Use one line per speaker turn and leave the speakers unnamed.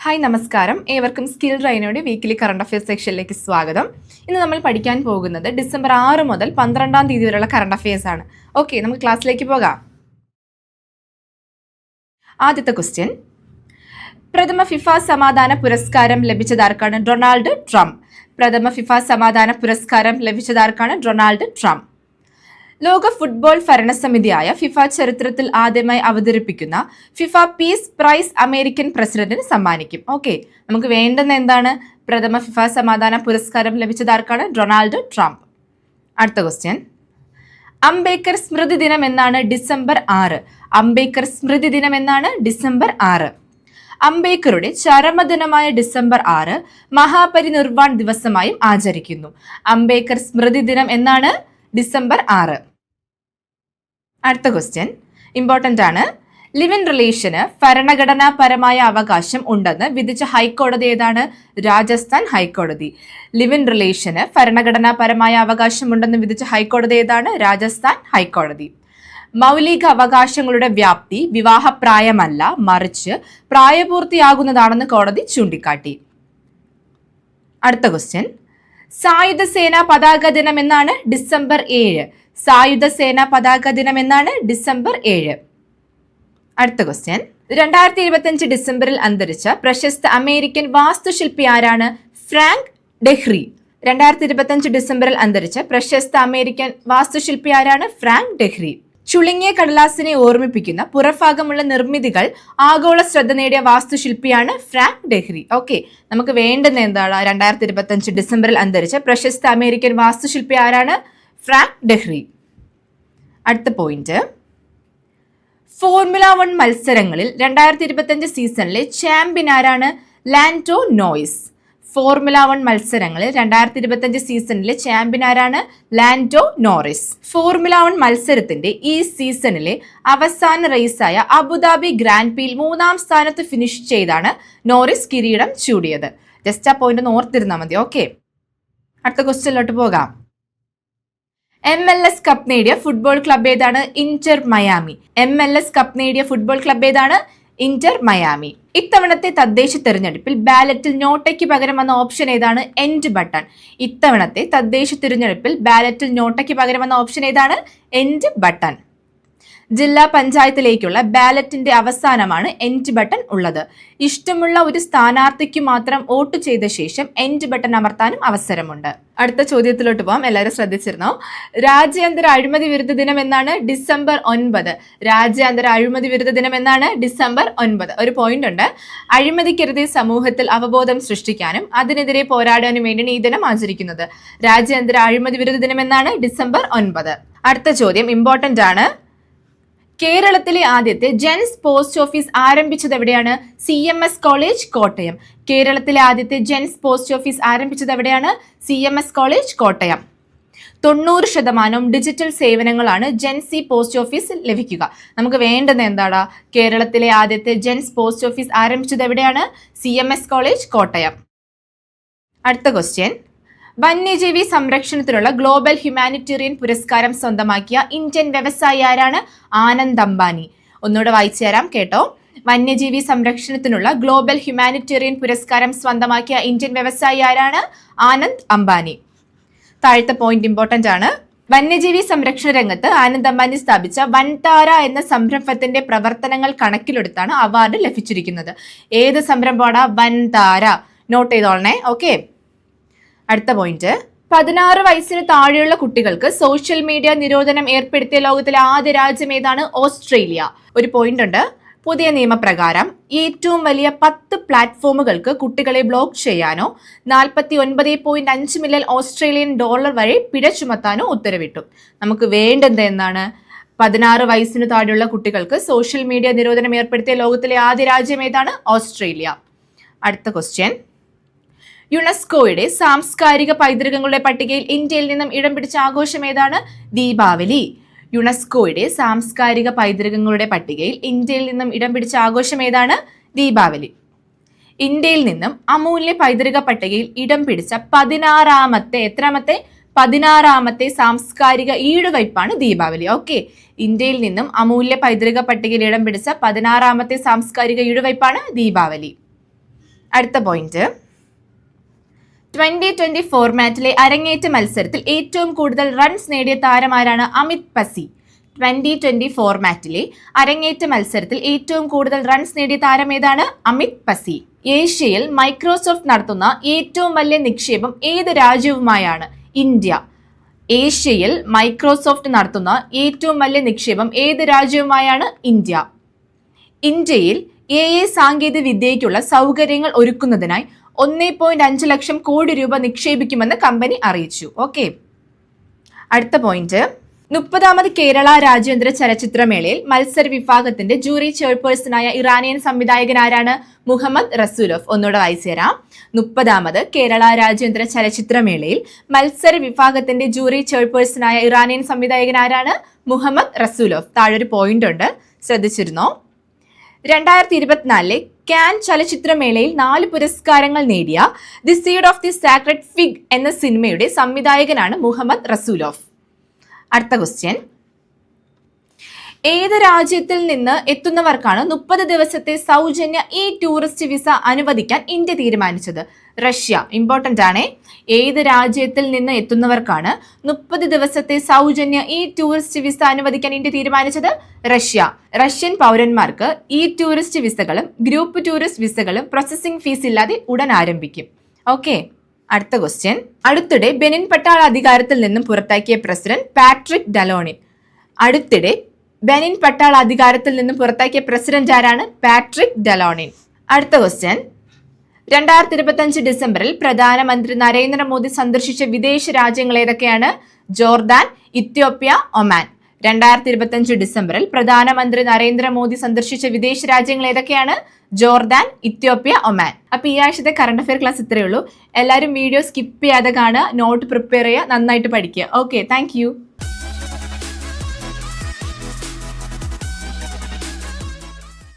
Hi നമസ്കാരം, ഏവർക്കും skill ട്രെയിനോടെ weekly current affairs സെക്ഷനിലേക്ക് സ്വാഗതം. ഇന്ന് നമ്മൾ പഠിക്കാൻ പോകുന്നത് ഡിസംബർ 6 മുതൽ 12 തീയതി വരെയുള്ള കറണ്ട് അഫയേഴ്സ് ആണ്. ഓക്കെ, നമുക്ക് ക്ലാസ്സിലേക്ക് പോകാം. ആദ്യത്തെ ക്വസ്റ്റ്യൻ, പ്രഥമ ഫിഫ സമാധാന പുരസ്കാരം ലഭിച്ചതാർക്കാണ്? Donald Trump. പ്രഥമ ഫിഫ സമാധാന പുരസ്കാരം ലഭിച്ചതാർക്കാണ്? Donald Trump. ലോക ഫുട്ബോൾ ഭരണസമിതിയായ ഫിഫ ചരിത്രത്തിൽ ആദ്യമായി അവതരിപ്പിക്കുന്ന ഫിഫ പീസ് പ്രൈസ് അമേരിക്കൻ പ്രസിഡന്റിന് സമ്മാനിക്കും. ഓക്കെ, നമുക്ക് വേണ്ടുന്ന എന്താണ്? പ്രഥമ ഫിഫ സമാധാന പുരസ്കാരം ലഭിച്ചതാർക്കാണ്? Donald Trump. അടുത്ത ക്വസ്റ്റ്യൻ, അംബേദ്കർ സ്മൃതി ദിനം എന്നാണ്? ഡിസംബർ 6. അംബേദ്കർ സ്മൃതി ദിനം എന്നാണ്? ഡിസംബർ 6. അംബേദ്കറുടെ ചരമദിനമായ ഡിസംബർ 6 മഹാപരിനിർവാൺ ദിവസമായും ആചരിക്കുന്നു. അംബേദ്കർ സ്മൃതി ദിനം എന്നാണ്? ഡിസംബർ 6. അടുത്ത ക്വസ്റ്റ്യൻ ഇമ്പോർട്ടൻ്റ് ആണ്. ലിവ് ഇൻ റിലേഷന് ഭരണഘടനാപരമായ അവകാശം ഉണ്ടെന്ന് വിധിച്ച ഹൈക്കോടതി ഏതാണ്? രാജസ്ഥാൻ ഹൈക്കോടതി. ലിവ് ഇൻ റിലേഷന് ഭരണഘടനാപരമായ അവകാശം ഉണ്ടെന്ന് വിധിച്ച ഹൈക്കോടതി ഏതാണ്? രാജസ്ഥാൻ ഹൈക്കോടതി. മൗലിക അവകാശങ്ങളുടെ വ്യാപ്തി വിവാഹപ്രായമല്ല, മറിച്ച് പ്രായപൂർത്തിയാകുന്നതാണെന്ന് കോടതി ചൂണ്ടിക്കാട്ടി. അടുത്ത ക്വസ്റ്റ്യൻ, സായുധ സേന പതാക ദിനം എന്നാണ്? ഡിസംബർ 7. സായുധ സേന പതാക ദിനം എന്നാണ്? ഡിസംബർ 7. അടുത്ത ക്വസ്റ്റ്യൻ, 2025 ഡിസംബറിൽ അന്തരിച്ച പ്രശസ്ത അമേരിക്കൻ വാസ്തുശില്പി ആരാണ്? ഫ്രാങ്ക് ഡെഹ്റി. 2025 ഡിസംബറിൽ അന്തരിച്ച പ്രശസ്ത അമേരിക്കൻ വാസ്തുശില്പി ആരാണ്? ഫ്രാങ്ക് ഡെഹ്റി. ചുളുങ്ങിയ കടലാസിനെ ഓർമ്മിപ്പിക്കുന്ന പുറഭാഗമുള്ള നിർമ്മിതികൾ ആഗോള ശ്രദ്ധ നേടിയ വാസ്തുശില്പിയാണ് ഫ്രാങ്ക് ഡെഹ്റി. ഓക്കെ, നമുക്ക് വേണ്ടുന്ന എന്താണ്? 2025 ഡിസംബറിൽ അന്തരിച്ച പ്രശസ്ത അമേരിക്കൻ വാസ്തുശില്പി ആരാണ്? ഫ്രാങ്ക് ഡെഹ്റി. അടുത്ത പോയിന്റ്, ഫോർമുല 1 മത്സരങ്ങളിൽ 2025 സീസണിലെ ചാമ്പ്യൻ ആരാണ്? Lando Norris. ഫോർമുല 1 മത്സരങ്ങളിൽ 2025 സീസണിലെ ചാമ്പ്യൻ ആരാണ്? Lando Norris. ഫോർമുല 1 മത്സരത്തിന്റെ ഈ സീസണിലെ അവസാന റേസായ അബുദാബി ഗ്രാൻഡ് പ്രീയിൽ 3-ാം സ്ഥാനത്ത് ഫിനിഷ് ചെയ്താണ് നോറിസ് കിരീടം ചൂടിയത്. ജസ്റ്റ് ആ പോയിന്റ് ഓർത്തിരുന്നാൽ മതി. ഓക്കെ, അടുത്ത ക്വസ്റ്റ്യനിലോട്ട് പോകാം. MLS കപ്പ് നേടിയ ഫുട്ബോൾ ക്ലബ് ഏതാണ്? Inter Miami. MLS കപ്പ് നേടിയ ഫുട്ബോൾ ക്ലബ് ഏതാണ്? Inter Miami. ഇത്തവണത്തെ തദ്ദേശ തെരഞ്ഞെടുപ്പിൽ ബാലറ്റിൽ നോട്ടയ്ക്ക് പകരം വന്ന ഓപ്ഷൻ ഏതാണ്? End button. ഇത്തവണത്തെ തദ്ദേശ തിരഞ്ഞെടുപ്പിൽ ബാലറ്റിൽ നോട്ടയ്ക്ക് പകരം വന്ന ഓപ്ഷൻ ഏതാണ്? End button. ജില്ലാ പഞ്ചായത്തിലേക്കുള്ള ബാലറ്റിന്റെ അവസാനമാണ് എൻഡ് ബട്ടൺ ഉള്ളത്. ഇഷ്ടമുള്ള ഒരു സ്ഥാനാർത്ഥിക്ക് മാത്രം വോട്ട് ചെയ്ത ശേഷം എൻഡ് ബട്ടൺ അമർത്താനും അവസരമുണ്ട്. അടുത്ത ചോദ്യത്തിലോട്ട് പോകാം, എല്ലാവരും ശ്രദ്ധിച്ചിരുന്നോ? രാജ്യാന്തര അഴിമതി വിരുദ്ധ ദിനം എന്നാണ്? ഡിസംബർ 9. രാജ്യാന്തര അഴിമതി വിരുദ്ധ ദിനം എന്നാണ്? ഡിസംബർ 9. ഒരു പോയിന്റ് ഉണ്ട്. അഴിമതിക്കെതിരെ സമൂഹത്തിൽ അവബോധം സൃഷ്ടിക്കാനും അതിനെതിരെ പോരാടാനും വേണ്ടിയാണ് ഈ ദിനം ആചരിക്കുന്നത്. രാജ്യാന്തര അഴിമതി വിരുദ്ധ ദിനം എന്നാണ്? ഡിസംബർ 9. അടുത്ത ചോദ്യം ഇമ്പോർട്ടന്റ് ആണ്. കേരളത്തിലെ ആദ്യത്തെ ജെൻസ് പോസ്റ്റ് ഓഫീസ് ആരംഭിച്ചത് എവിടെയാണ്? CMS college Kottayam. കേരളത്തിലെ ആദ്യത്തെ ജെൻസ് പോസ്റ്റ് ഓഫീസ് ആരംഭിച്ചത് എവിടെയാണ്? CMS college Kottayam. 90% ഡിജിറ്റൽ സേവനങ്ങളാണ് ജെൻസി പോസ്റ്റ് ഓഫീസിൽ ലഭിക്കുക. നമുക്ക് വേണ്ടുന്ന എന്താണ്? കേരളത്തിലെ ആദ്യത്തെ ജെൻസ് പോസ്റ്റ് ഓഫീസ് ആരംഭിച്ചത് എവിടെയാണ്? CMS college Kottayam. അടുത്ത ക്വസ്റ്റ്യൻ, വന്യജീവി സംരക്ഷണത്തിനുള്ള ഗ്ലോബൽ ഹ്യൂമാനിറ്റേറിയൻ പുരസ്കാരം സ്വന്തമാക്കിയ ഇന്ത്യൻ വ്യവസായി ആരാണ്? ആനന്ദ് അംബാനി. ഒന്നുകൂടെ വായിച്ചു തരാം, കേട്ടോ. വന്യജീവി സംരക്ഷണത്തിനുള്ള ഗ്ലോബൽ ഹ്യൂമാനിറ്റേറിയൻ പുരസ്കാരം സ്വന്തമാക്കിയ ഇന്ത്യൻ വ്യവസായി ആരാണ്? ആനന്ദ് അംബാനി. താഴത്തെ പോയിന്റ് ഇമ്പോർട്ടന്റ് ആണ്. വന്യജീവി സംരക്ഷണ രംഗത്ത് ആനന്ദ് അംബാനി സ്ഥാപിച്ച വൻതാര എന്ന സംരംഭത്തിന്റെ പ്രവർത്തനങ്ങൾ കണക്കിലെടുത്താണ് അവാർഡ് ലഭിച്ചിരിക്കുന്നത്. ഏത് സംരംഭമാണ്? വൻതാര. നോട്ട് ചെയ്തോളണേ. ഓക്കെ, അടുത്ത പോയിന്റ്, 16 വയസ്സിന് താഴെയുള്ള കുട്ടികൾക്ക് സോഷ്യൽ മീഡിയ നിരോധനം ഏർപ്പെടുത്തിയ ലോകത്തിലെ ആദ്യ രാജ്യം ഏതാണ്? ഓസ്ട്രേലിയ. ഒരു പോയിന്റ് ഉണ്ട്. പുതിയ നിയമപ്രകാരം ഏറ്റവും വലിയ 10 പ്ലാറ്റ്ഫോമുകൾക്ക് കുട്ടികളെ ബ്ലോക്ക് ചെയ്യാനോ 49.5 മില്യൺ ഓസ്ട്രേലിയൻ ഡോളർ വരെ പിഴ ചുമത്താനോ ഉത്തരവിട്ടു. നമുക്ക് വേണ്ടത് എന്താണ്? 16 വയസ്സിന് താഴെയുള്ള കുട്ടികൾക്ക് സോഷ്യൽ മീഡിയ നിരോധനം ഏർപ്പെടുത്തിയ ലോകത്തിലെ ആദ്യ രാജ്യം ഏതാണ്? ഓസ്ട്രേലിയ. അടുത്ത ക്വസ്റ്റ്യൻ, യുനെസ്കോയുടെ സാംസ്കാരിക പൈതൃകങ്ങളുടെ പട്ടികയിൽ ഇന്ത്യയിൽ നിന്നും ഇടം പിടിച്ച ആഘോഷം ഏതാണ്? ദീപാവലി. യുനെസ്കോയുടെ സാംസ്കാരിക പൈതൃകങ്ങളുടെ പട്ടികയിൽ ഇന്ത്യയിൽ നിന്നും ഇടം പിടിച്ച ആഘോഷം ഏതാണ്? ദീപാവലി. ഇന്ത്യയിൽ നിന്നും അമൂല്യ പൈതൃക പട്ടികയിൽ ഇടം പിടിച്ച 16ാമത്തെ സാംസ്കാരിക ഈടുവയ്പ്പാണ് ദീപാവലി. ഓക്കെ, ഇന്ത്യയിൽ നിന്നും അമൂല്യ പൈതൃക പട്ടികയിൽ ഇടം പിടിച്ച 16ാമത്തെ സാംസ്കാരിക ഈടുവയ്പ്പാണ് ദീപാവലി. അടുത്ത പോയിന്റ്, 2020 ഫോർമാറ്റിലെ അരങ്ങേറ്റ മത്സരത്തിൽ ഏറ്റവും കൂടുതൽ റൺസ് നേടിയ താരമാരാണ്? അമിത് പസി. 2020 ഫോർമാറ്റിലെ അരങ്ങേറ്റ മത്സരത്തിൽ ഏറ്റവും കൂടുതൽ റൺസ് നേടിയ താരം ഏതാണ്? അമിത് പസി. ഏഷ്യയിൽ മൈക്രോസോഫ്റ്റ് നടത്തുന്ന ഏറ്റവും വലിയ നിക്ഷേപം ഏത് രാജ്യവുമായാണ്? ഇന്ത്യ. ഏഷ്യയിൽ മൈക്രോസോഫ്റ്റ് നടത്തുന്ന ഏറ്റവും വലിയ നിക്ഷേപം ഏത് രാജ്യവുമായാണ്? ഇന്ത്യ. ഇന്ത്യയിൽ AI സാങ്കേതിക വിദ്യയ്ക്കുള്ള സൗകര്യങ്ങൾ ഒരുക്കുന്നതിനായി 1.5 ലക്ഷം കോടി രൂപ നിക്ഷേപിക്കുമെന്ന് കമ്പനി അറിയിച്ചു. ഓക്കെ, അടുത്ത പോയിന്റ്, 30ാമത് കേരള രാജ്യാന്തര ചലച്ചിത്രമേളയിൽ മത്സര വിഭാഗത്തിന്റെ ജൂറി ചെയർപേഴ്സണായ ഇറാനിയൻ സംവിധായകൻ ആരാണ്? മുഹമ്മദ് റസൂലോഫ്. ഒന്നുകൂടെ വായിച്ചു തരാം. 30ാമത് കേരള രാജ്യാന്തര ചലച്ചിത്രമേളയിൽ മത്സര വിഭാഗത്തിന്റെ ജൂറി ചെയർപേഴ്സണായ ഇറാനിയൻ സംവിധായകൻ ആരാണ്? മുഹമ്മദ് റസൂലോഫ്. താഴെ പോയിന്റ് ഉണ്ട്, ശ്രദ്ധിച്ചിരുന്നോ? 2024 കാൻ ചലച്ചിത്രമേളയിൽ 4 പുരസ്കാരങ്ങൾ നേടിയ the seed of the sacred fig എന്ന സിനിമയുടെ സംവിധായകനാണ് മുഹമ്മദ് റസൂലോഫ്. അടുത്ത ക്വസ്റ്റ്യൻ, ഏത് രാജ്യത്തിൽ നിന്ന് എത്തുന്നവർക്കാണ് 30 ദിവസത്തെ സൗജന്യ ടൂറിസ്റ്റ് വിസ അനുവദിക്കാൻ ഇന്ത്യ തീരുമാനിച്ചത്? റഷ്യ. ഇമ്പോർട്ടന്റ് ആണ്. ഏത് രാജ്യത്തിൽ നിന്ന് എത്തുന്നവർക്കാണ് 30 ദിവസത്തെ സൗജന്യ ടൂറിസ്റ്റ് വിസ അനുവദിക്കാൻ ഇന്ത്യ തീരുമാനിച്ചത്? റഷ്യ. റഷ്യൻ പൗരന്മാർക്ക് ടൂറിസ്റ്റ് വിസകളും ഗ്രൂപ്പ് ടൂറിസ്റ്റ് വിസകളും പ്രോസസിംഗ് ഫീസ് ഇല്ലാതെ ഉടൻ ആരംഭിക്കും. ഓക്കെ, അടുത്ത ക്വസ്റ്റ്യൻ, അടുത്തിടെ ബെനിൻ പട്ടാള അധികാരത്തിൽ നിന്നും പുറത്താക്കിയ പ്രസിഡന്റ് പാട്രിക് ഡലോണിൻ. അടുത്തിടെ ബെനിൻ പട്ടാള അധികാരത്തിൽ നിന്നും പുറത്താക്കിയ പ്രസിഡന്റ് ആരാണ്? പാട്രിക് ഡലോണിൻ. അടുത്ത ക്വസ്റ്റ്യൻ, 2025 ഡിസംബറിൽ പ്രധാനമന്ത്രി നരേന്ദ്രമോദി സന്ദർശിച്ച വിദേശ രാജ്യങ്ങൾ ഏതൊക്കെയാണ്? Jordan, Ethiopia, Oman. 2025 ഡിസംബറിൽ പ്രധാനമന്ത്രി നരേന്ദ്രമോദി സന്ദർശിച്ച വിദേശ രാജ്യങ്ങൾ ഏതൊക്കെയാണ്? Jordan, Ethiopia, Oman. അപ്പൊ ഈ ആഴ്ചത്തെ കറണ്ട് അഫയർ ക്ലാസ് ഇത്രയേ ഉള്ളൂ. എല്ലാവരും വീഡിയോ സ്കിപ്പ് ചെയ്യാതെ കാണുക, നോട്ട് പ്രിപ്പയർ ചെയ്യുക, നന്നായിട്ട് പഠിക്കുക. Okay, thank